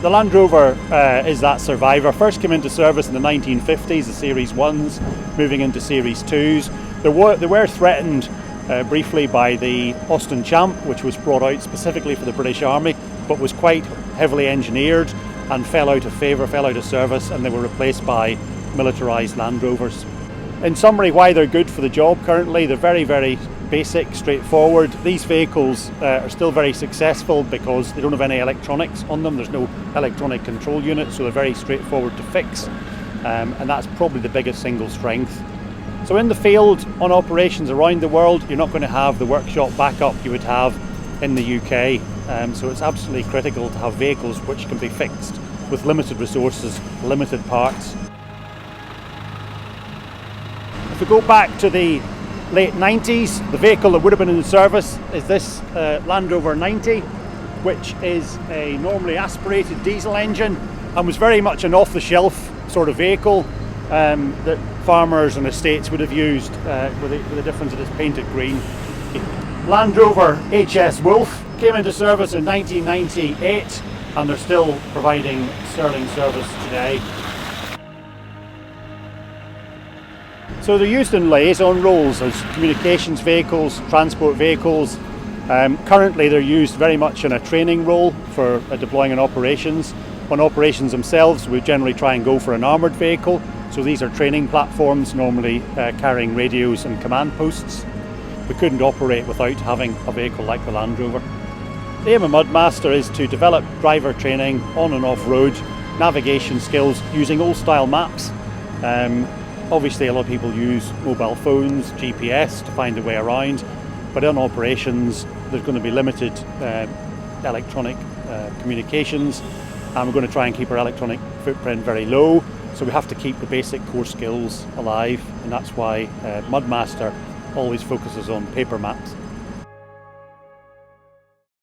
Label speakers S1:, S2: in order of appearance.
S1: The Land Rover is that survivor. First came into service in the 1950s, the Series 1s, moving into Series 2s. They were threatened briefly by the Austin Champ, which was brought out specifically for the British Army, but was quite heavily engineered and fell out of favour, fell out of service, and they were replaced by militarised Land Rovers. In summary, why they're good for the job currently, they're very, very basic, straightforward. These vehicles are still very successful because they don't have any electronics on them. There's no electronic control unit, so they're very straightforward to fix, and that's probably the biggest single strength. So in the field, on operations around the world, you're not going to have the workshop backup you would have in the UK, so it's absolutely critical to have vehicles which can be fixed with limited resources, limited parts. If we go back to the late 90s, the vehicle that would have been in service is this Land Rover 90, which is a normally aspirated diesel engine and was very much an off-the-shelf sort of vehicle that farmers and estates would have used, with the difference that it's painted green. Land Rover HS Wolf came into service in 1998 and they're still providing sterling service today. So they're used in liaison roles as communications vehicles, transport vehicles. Currently they're used very much in a training role for deploying in operations. On operations themselves, we generally try and go for an armoured vehicle. So these are training platforms, normally carrying radios and command posts. We couldn't operate without having a vehicle like the Land Rover. The aim of Mudmaster is to develop driver training on and off road, navigation skills using old style maps. Obviously a lot of people use mobile phones, GPS to find their way around, but in operations there's going to be limited electronic communications, and we're going to try and keep our electronic footprint very low, so we have to keep the basic core skills alive, and that's why Mudmaster always focuses on paper maps.